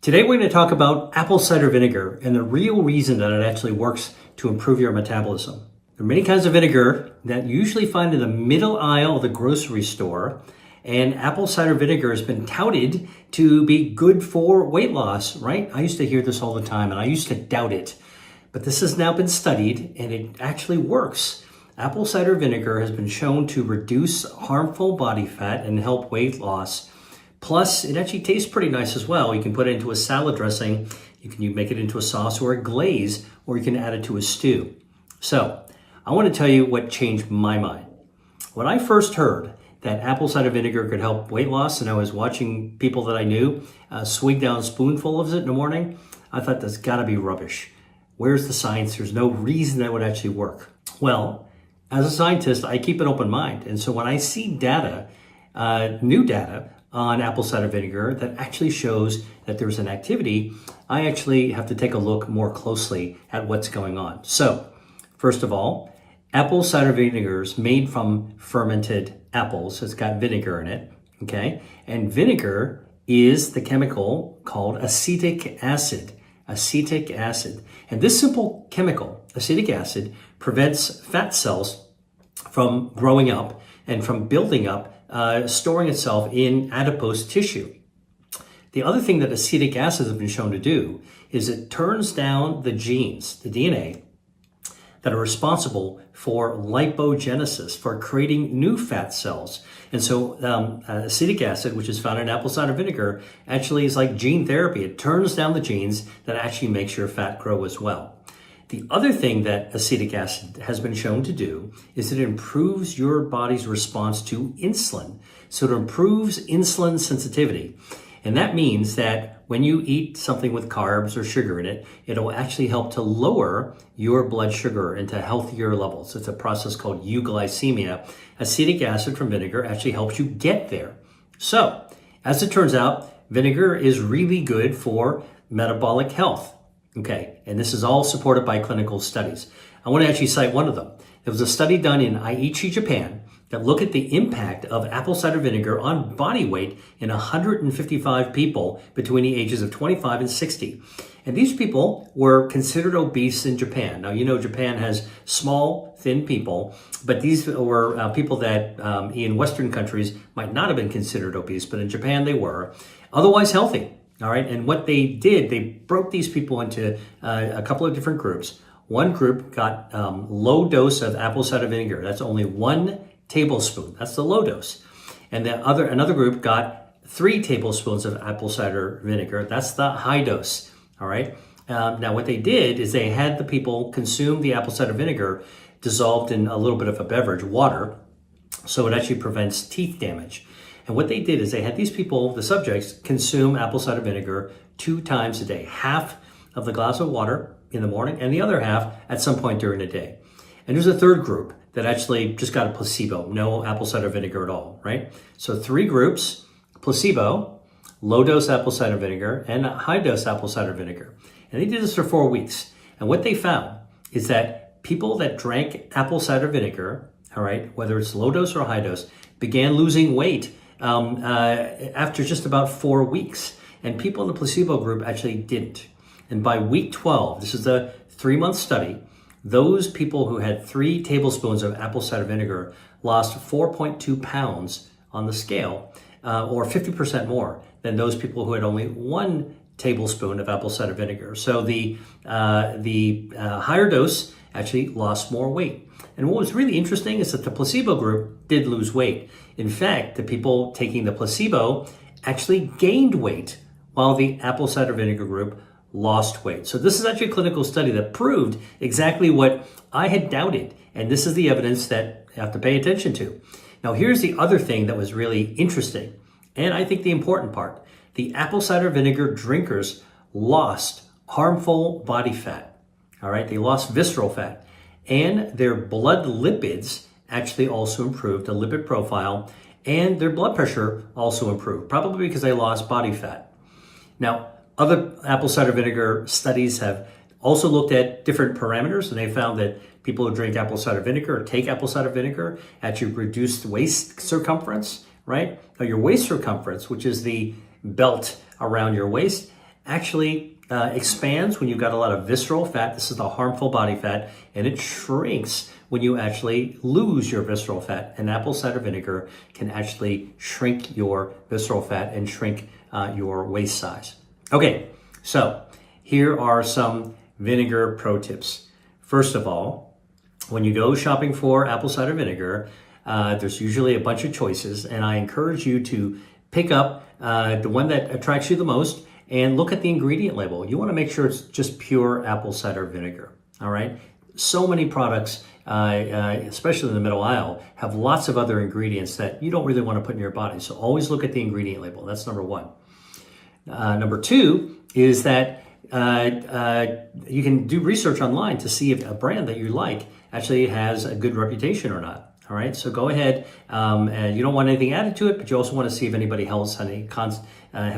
Today we're going to talk about apple cider vinegar and the real reason that it actually works to improve your metabolism. There are many kinds of vinegar that you usually find in the middle aisle of the grocery store, and apple cider vinegar has been touted to be good for weight loss, right? I used to hear this all the time and I used to doubt it, but this has now been studied and it actually works. Apple cider vinegar has been shown to reduce harmful body fat and help weight loss. Plus, it actually tastes pretty nice as well. You can put it into a salad dressing, you make it into a sauce or a glaze, or you can add it to a stew. So, I want to tell you what changed my mind. When I first heard that apple cider vinegar could help weight loss, and I was watching people that I knew swig down a spoonful of it in the morning, I thought that's got to be rubbish. Where's the science? There's no reason that would actually work. Well, as a scientist, I keep an open mind. And so when I see data, new data, on apple cider vinegar that actually shows that there's an activity, I actually have to take a look more closely at what's going on. So, first of all, apple cider vinegar is made from fermented apples. It's got vinegar in it, okay? And vinegar is the chemical called acetic acid. Acetic acid. And this simple chemical, acetic acid, prevents fat cells from growing up and from building up, storing itself in adipose tissue. The other thing that acetic acid has been shown to do is it turns down the genes, the DNA, that are responsible for lipogenesis, for creating new fat cells. And so acetic acid, which is found in apple cider vinegar, actually is like gene therapy. It turns down the genes that actually makes your fat grow as well. The other thing that acetic acid has been shown to do is it improves your body's response to insulin. So it improves insulin sensitivity. And that means that when you eat something with carbs or sugar in it, it'll actually help to lower your blood sugar into healthier levels. It's a process called euglycemia. Acetic acid from vinegar actually helps you get there. So, as it turns out, vinegar is really good for metabolic health. Okay, and this is all supported by clinical studies. I want to actually cite one of them. There was a study done in Aichi, Japan, that looked at the impact of apple cider vinegar on body weight in 155 people between the ages of 25 and 60. And these people were considered obese in Japan. Now, you know Japan has small, thin people, but these were people that in Western countries might not have been considered obese, but in Japan they were. Otherwise healthy. All right, and what they did, they broke these people into a couple of different groups. One group got low dose of apple cider vinegar. That's only 1 tablespoon. That's the low dose. And another group got 3 tablespoons of apple cider vinegar. That's the high dose. All right. Now, what they did is they had the people consume the apple cider vinegar dissolved in a little bit of a beverage, water, so it actually prevents teeth damage. And what they did is they had these people, the subjects, consume apple cider vinegar 2 times a day, half of the glass of water in the morning and the other half at some point during the day. And there's a third group that actually just got a placebo, no apple cider vinegar at all, right? So 3 groups, placebo, low dose apple cider vinegar, and high dose apple cider vinegar. And they did this for 4 weeks. And what they found is that people that drank apple cider vinegar, all right, whether it's low dose or high dose, began losing weight after just about 4 weeks. And people in the placebo group actually didn't. And by week 12, this is a 3-month study, those people who had 3 tablespoons of apple cider vinegar lost 4.2 pounds on the scale, or 50% more than those people who had only 1 tablespoon of apple cider vinegar. So the higher dose actually lost more weight. And what was really interesting is that the placebo group did lose weight. In fact, the people taking the placebo actually gained weight while the apple cider vinegar group lost weight. So this is actually a clinical study that proved exactly what I had doubted. And this is the evidence that you have to pay attention to. Now, here's the other thing that was really interesting, and I think the important part. The apple cider vinegar drinkers lost harmful body fat. All right, they lost visceral fat. And their blood lipids actually also improved, the lipid profile, and their blood pressure also improved, probably because they lost body fat. Now, other apple cider vinegar studies have also looked at different parameters, and they found that people who drink apple cider vinegar or take apple cider vinegar actually reduce waist circumference, right? Now, your waist circumference, which is the belt around your waist, actually expands when you've got a lot of visceral fat. This is the harmful body fat, and it shrinks when you actually lose your visceral fat. And apple cider vinegar can actually shrink your visceral fat and shrink your waist size. Okay, so here are some vinegar pro tips. First of all, when you go shopping for apple cider vinegar, there's usually a bunch of choices, and I encourage you to pick up the one that attracts you the most and look at the ingredient label. You want to make sure it's just pure apple cider vinegar, all right? So many products, especially in the middle aisle, have lots of other ingredients that you don't really want to put in your body. So always look at the ingredient label. That's number one. Number two is that you can do research online to see if a brand that you like actually has a good reputation or not. All right, so go ahead. And you don't want anything added to it, but you also want to see if anybody else have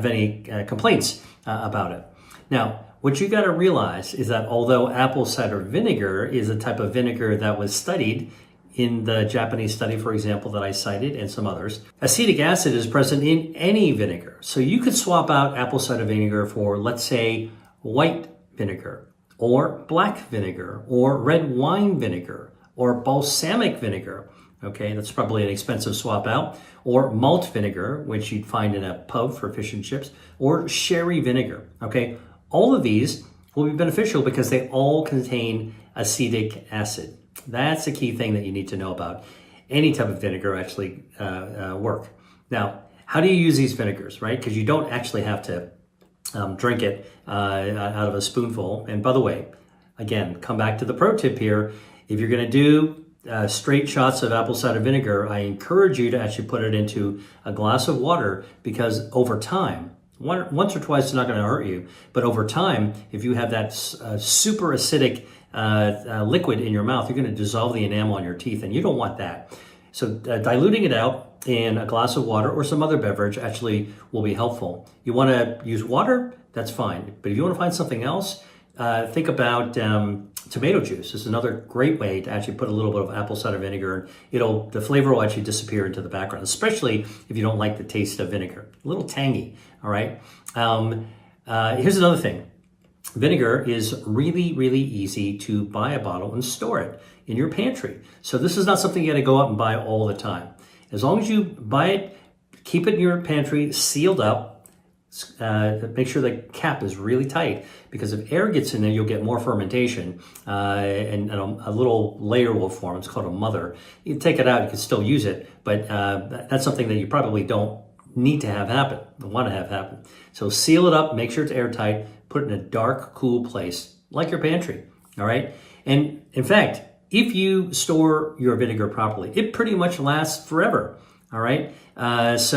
any complaints about it. Now, what you got to realize is that although apple cider vinegar is a type of vinegar that was studied in the Japanese study, for example, that I cited, and some others, acetic acid is present in any vinegar. So you could swap out apple cider vinegar for, let's say, white vinegar, or black vinegar, or red wine vinegar, or balsamic vinegar. Okay, that's probably an expensive swap out. Or malt vinegar, which you'd find in a pub for fish and chips, or sherry vinegar. Okay, all of these will be beneficial because they all contain acetic acid. That's a key thing that you need to know about. Any type of vinegar actually work. Now, how do you use these vinegars, right? Because you don't actually have to drink it out of a spoonful. And by the way, again, come back to the pro tip here. If you're going to do straight shots of apple cider vinegar, I encourage you to actually put it into a glass of water, because over time, once or twice is not going to hurt you, but over time, if you have that super acidic liquid in your mouth, you're going to dissolve the enamel on your teeth, and you don't want that. So diluting it out in a glass of water or some other beverage actually will be helpful. You want to use water? That's fine. But if you want to find something else, think about tomato juice. This is another great way to actually put a little bit of apple cider vinegar. The flavor will actually disappear into the background, especially if you don't like the taste of vinegar. A little tangy, all right? Here's another thing. Vinegar is really, really easy to buy a bottle and store it in your pantry. So this is not something you got to go out and buy all the time. As long as you buy it, keep it in your pantry sealed up. Make sure the cap is really tight, because if air gets in there, you'll get more fermentation, and a little layer will form. It's called a mother. You take it out, you can still use it, but that's something that you probably don't need to have happen, want to have happen. So seal it up, make sure it's airtight, put it in a dark, cool place, like your pantry, all right? And in fact, if you store your vinegar properly, it pretty much lasts forever. All right. This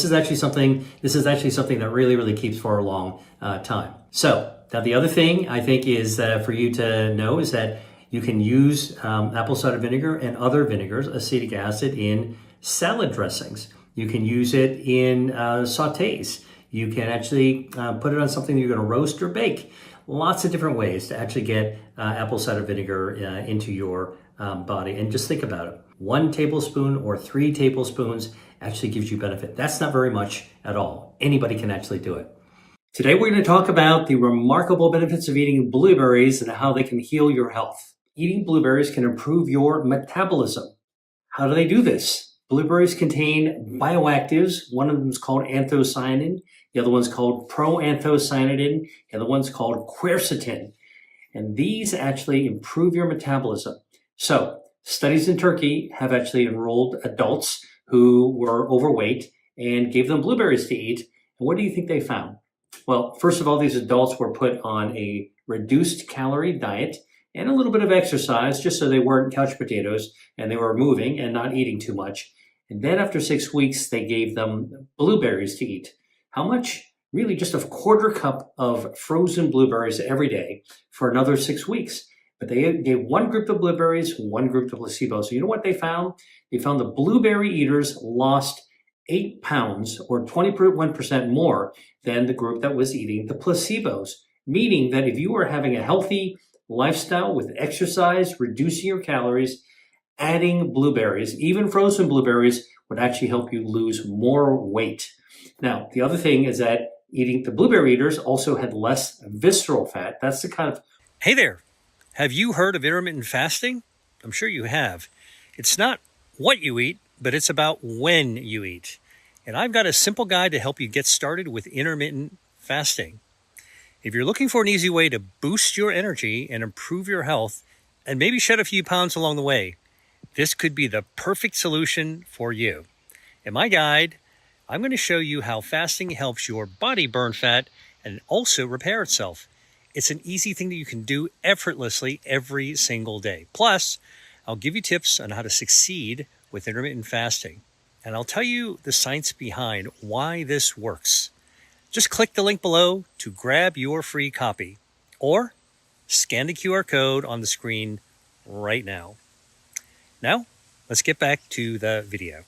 is actually something that really, really keeps for a long time. So now the other thing I think is for you to know is that you can use apple cider vinegar and other vinegars, acetic acid, in salad dressings. You can use it in sautés. You can actually put it on something you're going to roast or bake. Lots of different ways to actually get apple cider vinegar into your body. And just think about it. 1 tablespoon or 3 tablespoons actually gives you benefit. That's not very much at all. Anybody can actually do it. Today we're going to talk about the remarkable benefits of eating blueberries and how they can heal your health. Eating blueberries can improve your metabolism. How do they do this? Blueberries contain bioactives. One of them is called anthocyanin. The other one's called proanthocyanidin. The other one's called quercetin. And these actually improve your metabolism. So, studies in Turkey have actually enrolled adults who were overweight and gave them blueberries to eat. And what do you think they found? Well, first of all, these adults were put on a reduced calorie diet and a little bit of exercise, just so they weren't couch potatoes and they were moving and not eating too much. And then after 6 weeks, they gave them blueberries to eat. How much? Really just a quarter cup of frozen blueberries every day for another 6 weeks. But they gave one group of blueberries, one group of placebo. So you know what they found? They found the blueberry eaters lost 8 pounds, or 21% more than the group that was eating the placebos. Meaning that if you were having a healthy lifestyle with exercise, reducing your calories, adding blueberries, even frozen blueberries, would actually help you lose more weight. Now, the other thing is that Eating the blueberry eaters also had less visceral fat. That's the kind of. Hey there. Have you heard of intermittent fasting? I'm sure you have. It's not what you eat, but it's about when you eat. And I've got a simple guide to help you get started with intermittent fasting. If you're looking for an easy way to boost your energy and improve your health, and maybe shed a few pounds along the way, this could be the perfect solution for you. In my guide, I'm going to show you how fasting helps your body burn fat and also repair itself. It's an easy thing that you can do effortlessly every single day. Plus, I'll give you tips on how to succeed with intermittent fasting. And I'll tell you the science behind why this works. Just click the link below to grab your free copy, or scan the QR code on the screen right now. Now, let's get back to the video.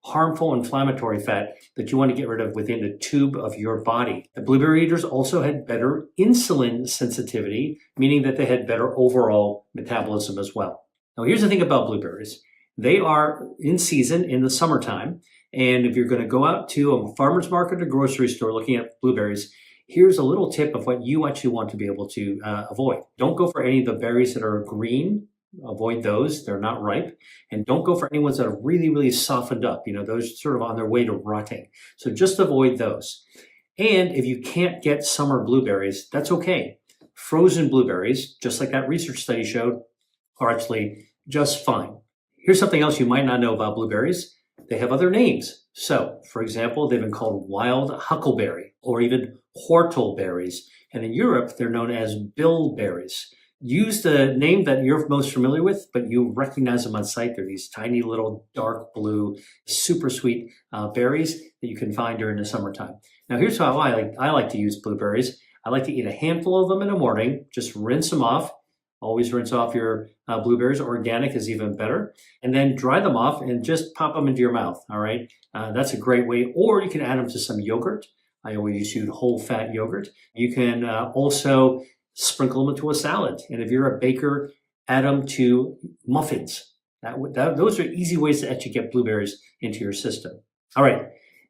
Harmful inflammatory fat that you want to get rid of within the tube of your body. The blueberry eaters also had better insulin sensitivity, meaning that they had better overall metabolism as well. Now, here's the thing about blueberries. They are in season in the summertime, and if you're going to go out to a farmer's market or grocery store looking at blueberries, here's a little tip of what you actually want to be able to avoid. Don't go for any of the berries that are green. Avoid those. They're not ripe. And don't go for any ones that are really, really softened up. Those sort of on their way to rotting. So just avoid those. And if you can't get summer blueberries, that's okay. Frozen blueberries, just like that research study showed, are actually just fine. Here's something else you might not know about blueberries. They have other names. So, for example, they've been called wild huckleberry or even whortleberries. And in Europe, they're known as bilberries. Use the name that you're most familiar with, but you recognize them on sight. They're these tiny little dark blue, super sweet berries that you can find during the summertime. Now, here's how I like to use blueberries. I like to eat a handful of them in the morning, just rinse them off. Always rinse off your blueberries. Organic is even better. And then dry them off and just pop them into your mouth, all right? That's a great way. Or you can add them to some yogurt. I always use whole fat yogurt. You can also sprinkle them into a salad. And if you're a baker, add them to muffins. Those are easy ways to actually get blueberries into your system. All right.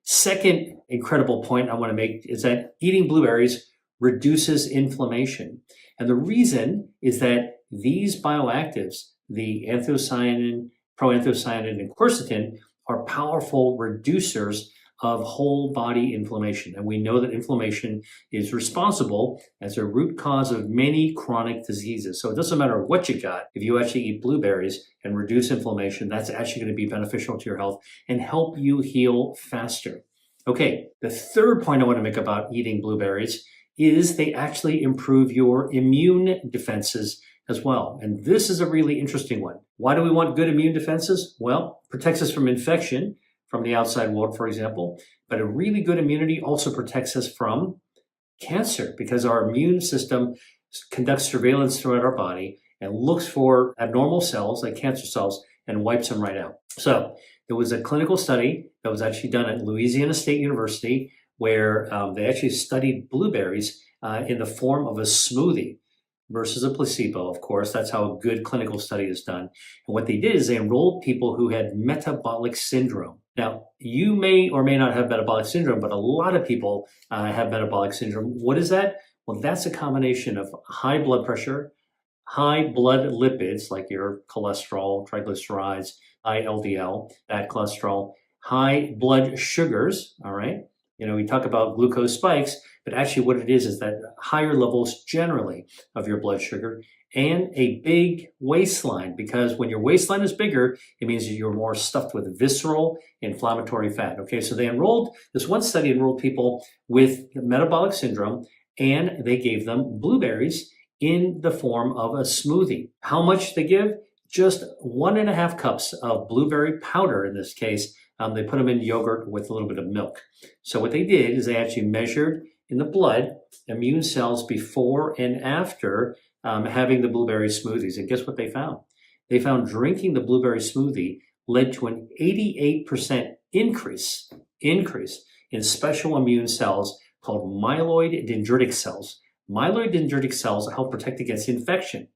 Second incredible point I want to make is that eating blueberries reduces inflammation. And the reason is that these bioactives, the anthocyanin, proanthocyanin, and quercetin, are powerful reducers of whole body inflammation. And we know that inflammation is responsible as a root cause of many chronic diseases. So it doesn't matter what you got. If you actually eat blueberries and reduce inflammation, that's actually going to be beneficial to your health and help you heal faster. Okay, the third point I want to make about eating blueberries is they actually improve your immune defenses as well. And this is a really interesting one. Why do we want good immune defenses? Well, protects us from infection from the outside world, for example. But a really good immunity also protects us from cancer because our immune system conducts surveillance throughout our body and looks for abnormal cells like cancer cells and wipes them right out. So there was a clinical study that was actually done at Louisiana State University where they actually studied blueberries in the form of a smoothie versus a placebo, of course. That's how a good clinical study is done. And what they did is they enrolled people who had metabolic syndrome. Now, you may or may not have metabolic syndrome, but a lot of people have metabolic syndrome. What is that? Well, that's a combination of high blood pressure, high blood lipids, like your cholesterol, triglycerides, high LDL, bad cholesterol, high blood sugars, all right? We talk about glucose spikes, but actually what it is that higher levels generally of your blood sugar and a big waistline, because when your waistline is bigger, it means you're more stuffed with visceral inflammatory fat. Okay, so this one study enrolled people with metabolic syndrome and they gave them blueberries in the form of a smoothie. How much they give? Just 1.5 cups of blueberry powder in this case. They put them in yogurt with a little bit of milk. So what they did is they actually measured in the blood immune cells before and after having the blueberry smoothies. And guess what they found? They found drinking the blueberry smoothie led to an 88% increase in special immune cells called myeloid dendritic cells. Myeloid dendritic cells help protect against infection.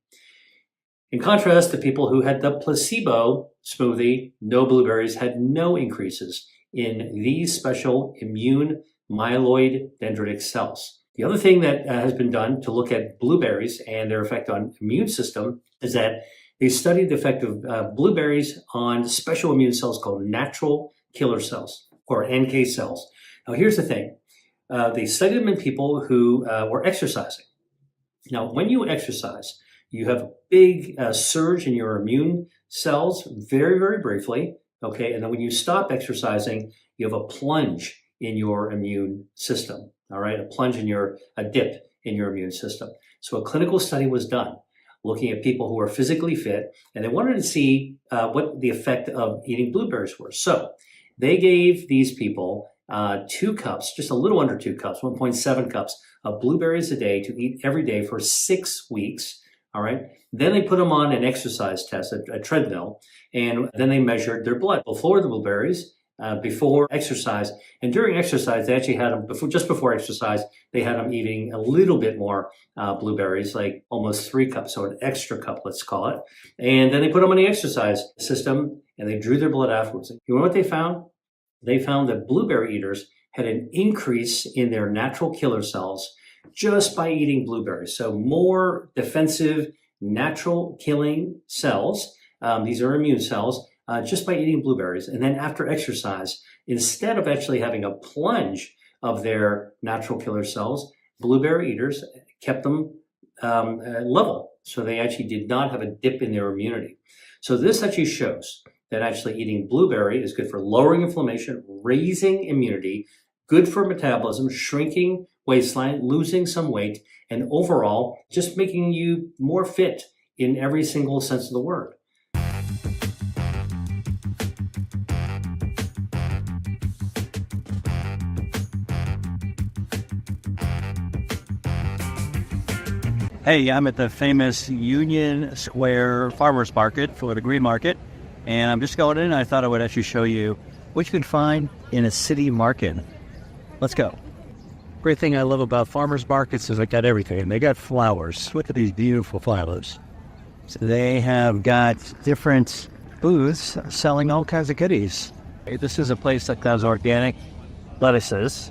In contrast, the people who had the placebo smoothie, no blueberries, had no increases in these special immune myeloid dendritic cells. The other thing that has been done to look at blueberries and their effect on immune system is that they studied the effect of blueberries on special immune cells called natural killer cells, or NK cells. Now, here's the thing. They studied them in people who were exercising. Now, when you exercise, you have a big surge in your immune cells very, very briefly, okay? And then when you stop exercising, you have a plunge in your immune system, all right? A dip in your immune system. So a clinical study was done looking at people who were physically fit, and they wanted to see what the effect of eating blueberries were. So they gave these people 2 cups, just a little under 2 cups, 1.7 cups of blueberries a day to eat every day for 6 weeks. All right. Then they put them on an exercise test, a treadmill, and then they measured their blood before the blueberries, before exercise, and during exercise they actually had them just before exercise. They had them eating a little bit more blueberries, like almost 3 cups, so an extra cup, let's call it. And then they put them on the exercise system, and they drew their blood afterwards. You know what they found? They found that blueberry eaters had an increase in their natural killer cells just by eating blueberries. So more defensive, natural killing cells, these are immune cells, just by eating blueberries. And then after exercise, instead of actually having a plunge of their natural killer cells, blueberry eaters kept them level. So they actually did not have a dip in their immunity. So this actually shows that actually eating blueberry is good for lowering inflammation, raising immunity, good for metabolism, shrinking waistline, losing some weight, and overall just making you more fit in every single sense of the word. Hey, I'm at the famous Union Square Farmers Market, Florida Green Market, and I'm just going in. I thought I would actually show you what you can find in a city market. Let's go. Great thing I love about farmers markets is they got everything. They got flowers. Look at these beautiful flowers. So they have got different booths selling all kinds of goodies. This is a place that does organic lettuces,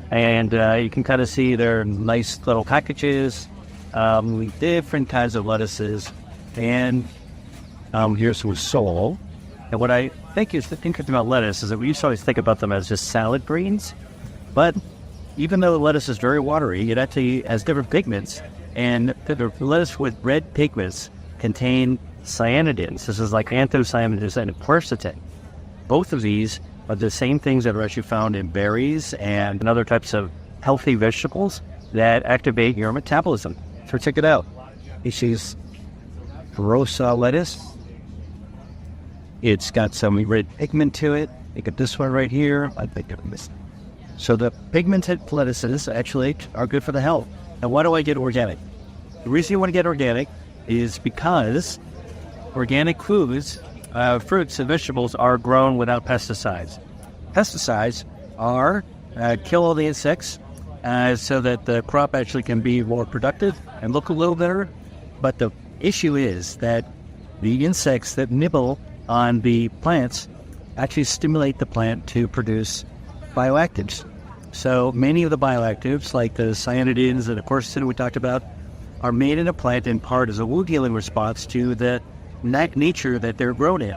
and you can kind of see their nice little packages, different kinds of lettuces, and here's some sorrel. And what I think is interesting about lettuce is that we used to always think about them as just salad greens, but even though the lettuce is very watery, it actually has different pigments, and the lettuce with red pigments contain cyanidins. This is like anthocyanidins and quercetin. Both of these are the same things that are actually found in berries and other types of healthy vegetables that activate your metabolism. So check it out. This is rosa lettuce. It's got some red pigment to it. Look at this one right here. I think of this. So the pigmented lettuces actually are good for the health. And why do I get organic? The reason you want to get organic is because organic foods, fruits and vegetables are grown without pesticides. Pesticides are kill all the insects so that the crop actually can be more productive and look a little better. But the issue is that the insects that nibble on the plants actually stimulate the plant to produce bioactives. So many of the bioactives, like the cyanidins and the quercetin we talked about, are made in a plant in part as a wound healing response to the nature that they're grown in.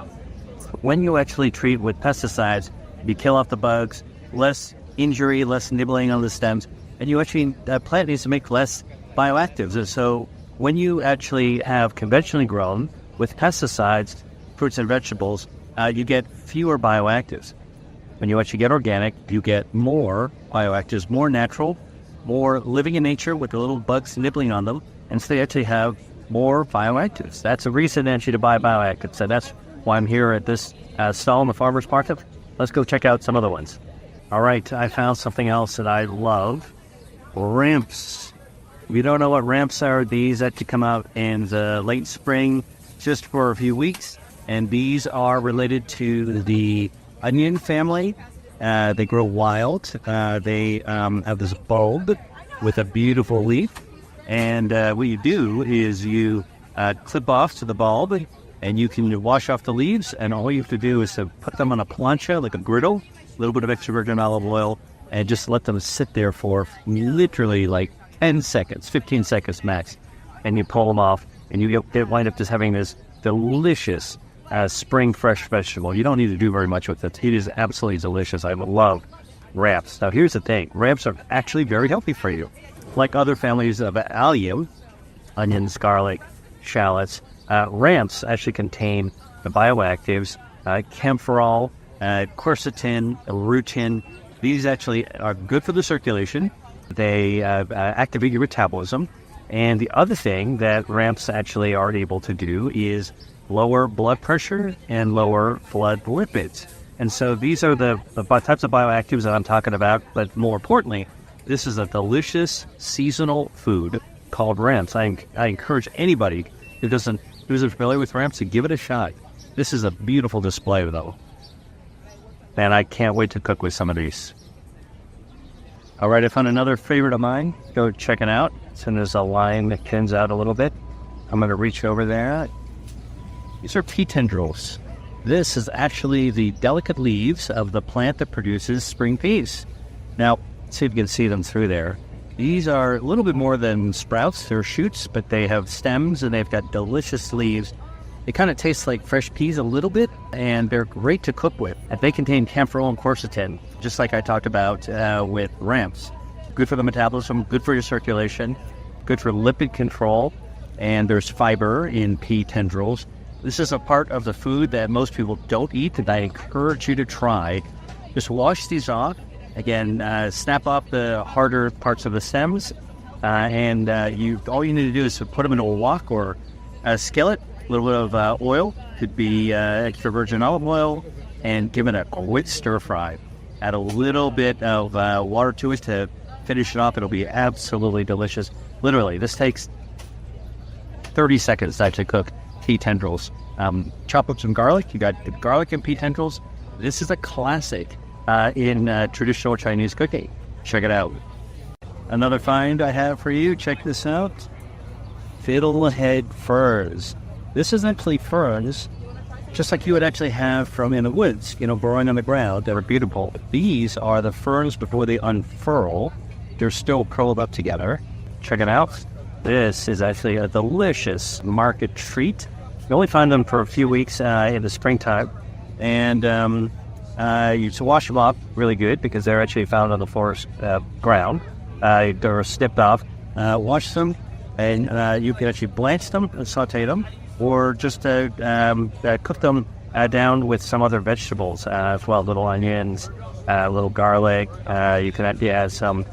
When you actually treat with pesticides, you kill off the bugs, less injury, less nibbling on the stems, and you actually, that plant needs to make less bioactives. And so when you actually have conventionally grown with pesticides, fruits and vegetables, you get fewer bioactives. When you actually get organic, you get more bioactives, more natural, more living in nature with the little bugs nibbling on them, and so they actually have more bioactives. That's a reason actually to buy bioactives, and that's why I'm here at this stall in the farmer's market. Let's go check out some other ones. All right, I found something else that I love. Ramps. If you don't know what ramps are, these actually come out in the late spring just for a few weeks, and these are related to the onion family. They grow wild. They have this bulb with a beautiful leaf, and what you do is you clip off to the bulb, and you can wash off the leaves, and all you have to do is to put them on a plancha, like a griddle, a little bit of extra virgin olive oil, and just let them sit there for literally like 10 seconds, 15 seconds max. And you pull them off, and you wind up just having this delicious spring fresh vegetable. You don't need to do very much with it. It is absolutely delicious. I love ramps. Now, here's the thing. Ramps are actually very healthy for you. Like other families of allium, onions, garlic, shallots, ramps actually contain the bioactives, camphorol, quercetin, rutin. These actually are good for the circulation. They activate your metabolism. And the other thing that ramps actually are able to do is lower blood pressure and lower blood lipids. And so these are the types of bioactives that I'm talking about. But more importantly, this is a delicious seasonal food called ramps. I encourage anybody who isn't familiar with ramps to give it a shot. This is a beautiful display, though. And I can't wait to cook with some of these. All right, I found another favorite of mine. Go check it out. So there's a line that thins out a little bit. I'm going to reach over there. These are pea tendrils. This is actually the delicate leaves of the plant that produces spring peas. Now, let's see if you can see them through there. These are a little bit more than sprouts. They're shoots, but they have stems and they've got delicious leaves. They kind of taste like fresh peas a little bit, and they're great to cook with. And they contain camphorol and quercetin, just like I talked about with ramps. Good for the metabolism, good for your circulation, good for lipid control, and there's fiber in pea tendrils. This is a part of the food that most people don't eat that I encourage you to try. Just wash these off. Again, snap off the harder parts of the stems, and all you need to do is to put them in a wok or a skillet. A little bit of oil, could be extra virgin olive oil, and give it a quick stir fry. Add a little bit of water to it to finish it off. It'll be absolutely delicious. Literally, this takes 30 seconds to actually cook pea tendrils. Chop up some garlic. You got the garlic and pea tendrils. This is a classic in traditional Chinese cooking. Check it out. Another find I have for you. Check this out. Fiddlehead ferns. This is actually ferns, just like you would actually have from in the woods, growing on the ground. They're beautiful. These are the ferns before they unfurl. They're still curled up together. Check it out. This is actually a delicious market treat. You only find them for a few weeks in the springtime. And you should wash them off really good because they're actually found on the forest ground. They're snipped off. Wash them, and you can actually blanch them and saute them, or just cook them down with some other vegetables as well, little onions, little garlic. You can actually add some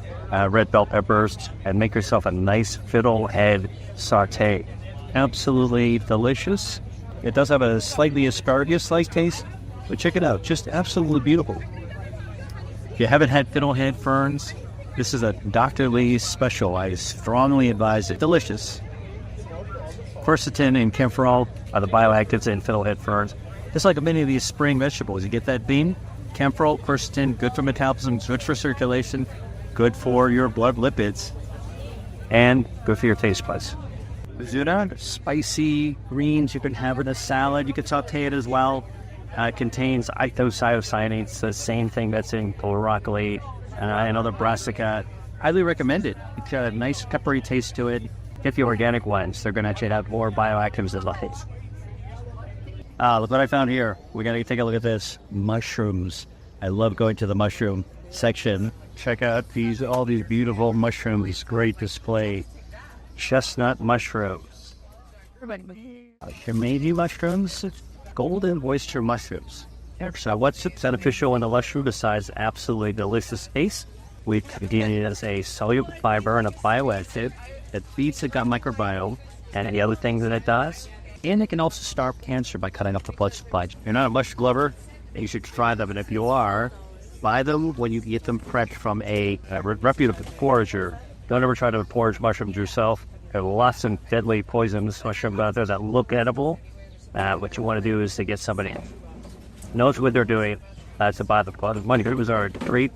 red bell peppers and make yourself a nice fiddlehead saute. Absolutely delicious. It does have a slightly asparagus-like taste, but check it out, just absolutely beautiful. If you haven't had fiddlehead ferns, this is a Dr. Lee's special. I strongly advise it. Delicious. Quercetin and camphorol are the bioactives in fiddlehead ferns. Just like many of these spring vegetables, you get that bean, camphorol, quercetin, good for metabolism, good for circulation, good for your blood lipids, and good for your taste buds. Zuna, spicy greens, you can have it in a salad, you can saute it as well. It contains ithocyanate, the same thing that's in broccoli and other brassica. Highly recommend it. It's got a nice peppery taste to it. Get the organic ones. They're going to actually have more bioactives than lights. Look what I found here. We're going to take a look at this. Mushrooms. I love going to the mushroom section. Check out all these beautiful mushrooms. Great display. Chestnut mushrooms. Shimei mushrooms. Golden oyster mushrooms. So what's beneficial in the mushroom besides absolutely delicious taste? We contain it as a soluble fiber and a bioactive that feeds the gut microbiome and any other things that it does. And it can also stop cancer by cutting off the blood supply. If you're not a mushroom lover, you should try them. And if you are, buy them when you get them fresh from a reputable forager. Don't ever try to forage mushrooms yourself. There are lots of deadly poisonous mushrooms out there that look edible. What you want to do is to get somebody who knows what they're doing to buy them. Mushrooms are a great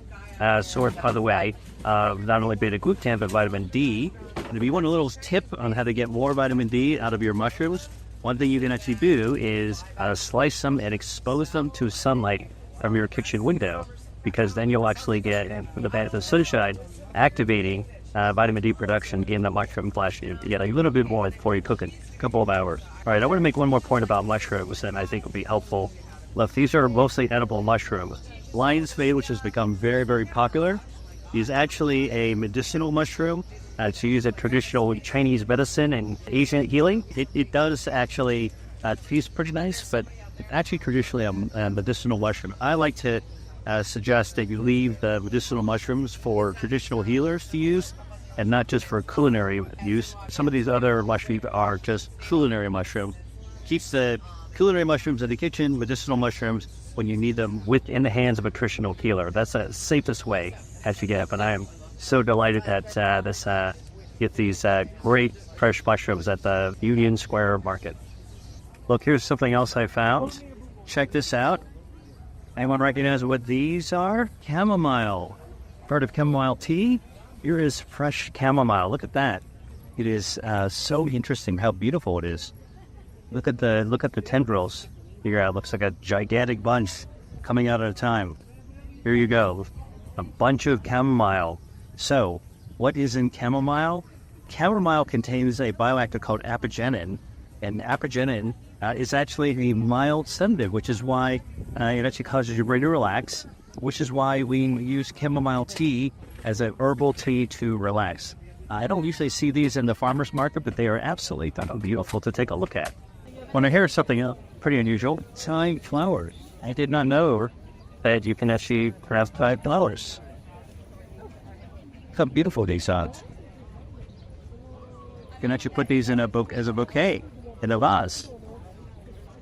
source, by the way, of not only beta-glucan, but vitamin D. And if you want a little tip on how to get more vitamin D out of your mushrooms, one thing you can actually do is slice them and expose them to sunlight from your kitchen window. because then you'll actually get the sunshine activating vitamin D production in the mushroom flesh. You get a little bit more before you cook it, a couple of hours. All right, I want to make one more point about mushrooms that I think will be helpful. Look, these are mostly edible mushrooms. Lion's mane, which has become very, very popular, is actually a medicinal mushroom. It's used in traditional Chinese medicine and Asian healing. It does actually taste pretty nice, but it's actually traditionally a medicinal mushroom. I like to suggest that you leave the medicinal mushrooms for traditional healers to use and not just for culinary use. Some of these other mushrooms are just culinary mushrooms. Keeps the culinary mushrooms in the kitchen, medicinal mushrooms when you need them within the hands of a traditional healer. That's the safest way as you get. But I am so delighted that get these great fresh mushrooms at the Union Square Market. Look, here's something else I found. Check this out. Anyone recognize what these are? Chamomile. Part of chamomile tea? Here is fresh chamomile. Look at that. It is so interesting how beautiful it is. Look at the tendrils. Here, it looks like a gigantic bunch coming out at a time. Here you go. A bunch of chamomile. So, what is in chamomile? Chamomile contains a bioactive called apigenin, and apigenin is actually a mild sedative, which is why it actually causes your brain to relax, which is why we use chamomile tea as an herbal tea to relax. I don't usually see these in the farmer's market, but they are absolutely beautiful to take a look at. When I hear something else pretty unusual, thyme flowers. I did not know that you can actually craft thyme flowers. How beautiful these are. You can actually put these in as a bouquet, in a vase.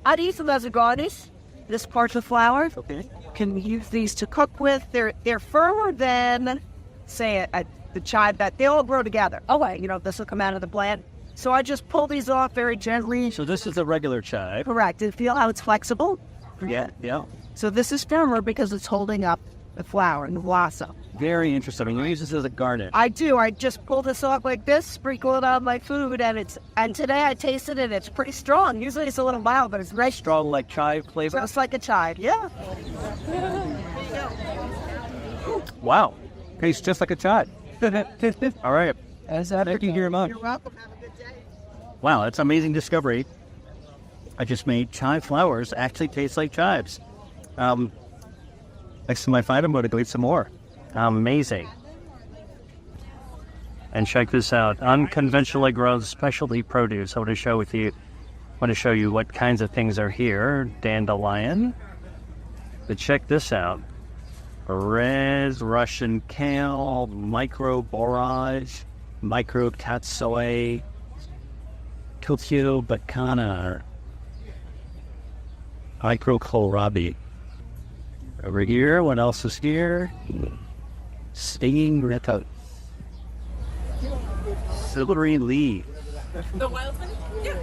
I'd use them as a garnish. This part of flower. Okay. Can use these to cook with. They're firmer than, say, the chive that they all grow together. Oh, wait, this will come out of the plant. So I just pull these off very gently. So this is a regular chive. Correct. And feel how it's flexible? Yeah. So this is firmer because it's holding up the flower and the blossom. Very interesting. You use this as a garnish. I do. I just pull this off like this, sprinkle it on my food, and today I tasted it. It's pretty strong. Usually it's a little mild, but it's very Strong like chive flavor? Just like a chive, yeah. Wow. Tastes just like a chive. All right. Thank you very much. You're welcome. Have a good day. Wow, that's an amazing discovery. I just made chive flowers actually taste like chives. Next time I find them, I'm going to go eat some more. Amazing. And check this out. Unconventionally grown specialty produce. I want to show you what kinds of things are here. Dandelion. But check this out. Red Russian kale, micro borage, micro tatsoi, Tokyo bacana, micro kohlrabi. Over here, what else is here? Stinging reta. Silvery leaf. The wild one? Yeah.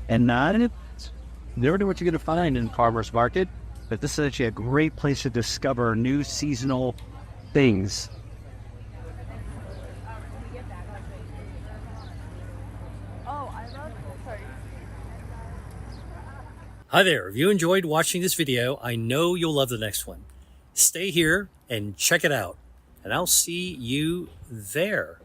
And never know what you're going to find in farmer's market, but this is actually a great place to discover new seasonal things. Hi there. If you enjoyed watching this video, I know you'll love the next one. Stay here and check it out, and I'll see you there.